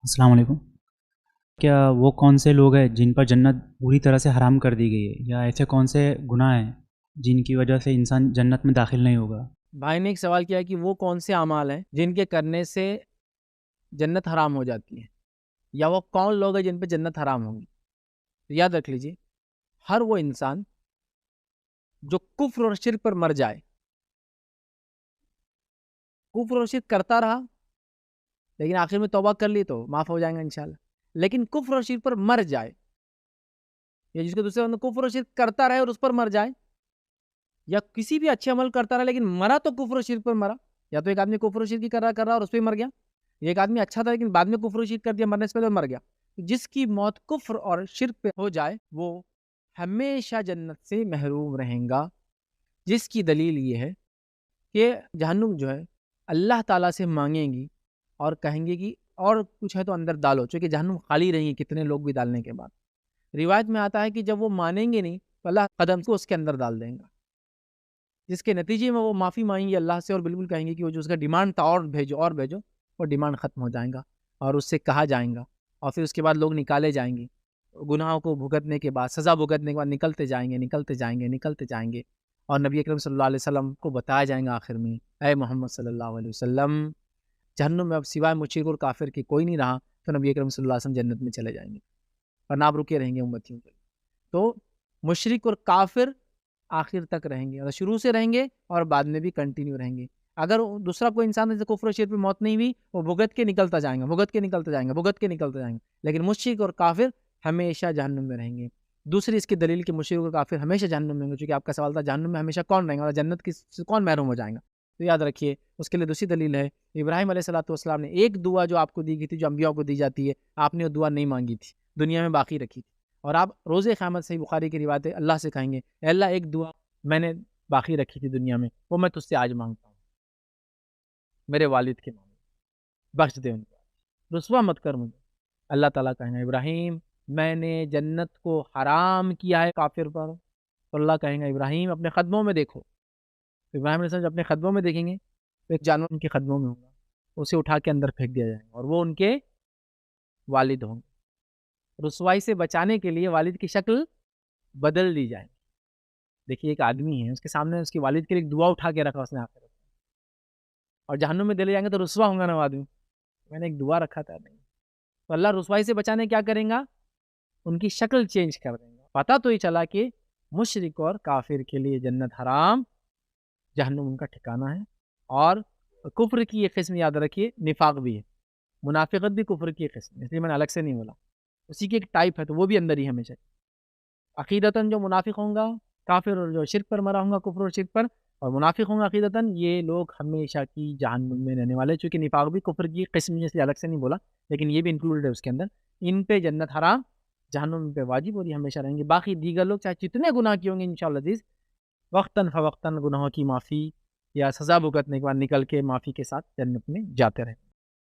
السلام علیکم۔ کیا وہ کون سے لوگ ہیں جن پر جنت پوری طرح سے حرام کر دی گئی ہے، یا ایسے کون سے گناہ ہیں جن کی وجہ سے انسان جنت میں داخل نہیں ہوگا؟ بھائی نے ایک سوال کیا کہ وہ کون سے اعمال ہیں جن کے کرنے سے جنت حرام ہو جاتی ہے، یا وہ کون لوگ ہیں جن پہ جنت حرام ہوگی۔ تو یاد رکھ لیجئے، ہر وہ انسان جو کفر اور شرک پر مر جائے، کفر اور شرک کرتا رہا لیکن آخر میں توبہ کر لی تو معاف ہو جائیں گا انشاءاللہ، لیکن کفر اور شرک پر مر جائے، یا جس کو دوسرے بندہ کفر اور شرک کرتا رہے اور اس پر مر جائے، یا کسی بھی اچھے عمل کرتا رہا لیکن مرا تو کفر و شرک پر مرا، یا تو ایک آدمی کفر و شرک کی کر رہا اور اس پہ مر گیا، یا ایک آدمی اچھا تھا لیکن بعد میں کفر و شرک کر دیا، مرنے سے پہلے مر گیا۔ جس کی موت کفر اور شرک پہ ہو جائے وہ ہمیشہ جنت سے محروم رہیں گا، جس کی دلیل یہ ہے کہ جہنم جو ہے اللہ تعالیٰ سے مانگیں گی اور کہیں گے کہ اور کچھ ہے تو اندر ڈالو، چونکہ جہنم خالی رہیں گی کتنے لوگ بھی ڈالنے کے بعد۔ روایت میں آتا ہے کہ جب وہ مانیں گے نہیں تو اللہ قدم کو اس کے اندر ڈال دیں گا، جس کے نتیجے میں وہ معافی مانگیں گے اللہ سے اور بالکل کہیں گے کہ وہ جو اس کا ڈیمانڈ تھا اور بھیجو، وہ ڈیمانڈ ختم ہو جائیں گا اور اس سے کہا جائیں گا، اور پھر اس کے بعد لوگ نکالے جائیں گے، گناہوں کو بھگتنے کے بعد، سزا بھگتنے کے بعد نکلتے جائیں گے اور نبی اکرم صلی اللہ علیہ وسلم کو بتایا جائیں گا آخر میں، اے محمد صلی اللہ علیہ وسلم، جہنم میں اب سوائے مشرک اور کافر کے کوئی نہیں رہا، تو نبی اکرم صلی اللہ علیہ وسلم جنت میں چلے جائیں گے اور آپ رکے رہیں گے امتیوں کے۔ تو مشرک اور کافر آخر تک رہیں گے، اور شروع سے رہیں گے اور بعد میں بھی کنٹینیو رہیں گے۔ اگر دوسرا کوئی انسان جیسے کفر و شرک پہ موت نہیں ہوئی، وہ بھگت کے نکلتا جائیں گے، لیکن مشرک اور کافر ہمیشہ جہنم میں رہیں گے۔ دوسری اس کی دلیل کہ مشرک اور کافر ہمیشہ جہنم میں ہوں گے، چونکہ آپ کا سوال تھا جہنم میں ہمیشہ کون رہیں گا اور جنت سے کون محروم ہو جائیں گا، تو یاد رکھیے اس کے لیے دوسری دلیل ہے، ابراہیم علیہ السلام نے ایک دعا جو آپ کو دی گئی تھی، جو انبیاء کو دی جاتی ہے، آپ نے وہ دعا نہیں مانگی تھی، دنیا میں باقی رکھی تھی، اور آپ روز قیامت صحیح بخاری کی روایت ہے اللہ سے کہیں گے اے اللہ ایک دعا میں نے باقی رکھی تھی دنیا میں، وہ میں تجھ سے آج مانگتا ہوں، میرے والد کے معاملے بخش دے ان کو، رسوا مت کر مجھے۔ اللہ تعالیٰ کہیں گے ابراہیم میں نے جنت کو حرام کیا ہے کافر پر، تو اللہ کہیں گا ابراہیم اپنے قدموں میں دیکھو، ابراہیم علیہ السلام جب اپنے قدموں میں دیکھیں گے تو ایک جانور ان کے قدموں میں ہوگا، اسے اٹھا کے اندر پھینک دیا جائے گا اور وہ ان کے والد ہوں گے۔ رسوائی سے بچانے کے لیے والد کی شکل بدل دی جائے۔ دیکھیے ایک آدمی ہے، اس کے سامنے اس کے والد کے لیے ایک دعا اٹھا کے رکھا اس نے آخر، اور جہنم میں دلے جائیں گے تو رسوا ہوں گا نا وہ آدمی، میں نے ایک دعا رکھا تھا نہیں، تو اللہ رسوائی سے بچانے کیا کریں گا، ان کی شکل چینج کر دیں گا۔ پتہ تو یہ چلا کہ مشرک اور کافر کے لیے جنت حرام، جہنم ان کا ٹھکانہ ہے، اور کفر کی ایک قسم یاد رکھیے نفاق بھی ہے، منافقت بھی کفر کی ایک قسم ہے، اس لیے میں نے الگ سے نہیں بولا، اسی کی ایک ٹائپ ہے، تو وہ بھی اندر ہی ہمیشہ۔ عقیدتاً جو منافق ہوں گا کافر، اور جو شرک پر مرا ہوں گا کفر اور شرک پر، اور منافق ہوں گا عقیدتاً، یہ لوگ ہمیشہ کی جہنم میں رہنے والے، چونکہ نفاق بھی کفر کی قسم جیسے الگ سے نہیں بولا، لیکن یہ بھی انکلوڈ ہے اس کے اندر، ان پہ جنت حرام، جہنم پہ واجب، اور یہ ہمیشہ رہیں گے۔ باقی دیگر لوگ چاہے جتنے گناہ کیے ہوں گے انشاءاللہ عزیز، وقتاً فوقتاً گناہوں کی معافی یا سزا بھگتنے کے بعد نکل کے معافی کے ساتھ جنت میں جاتے رہیں۔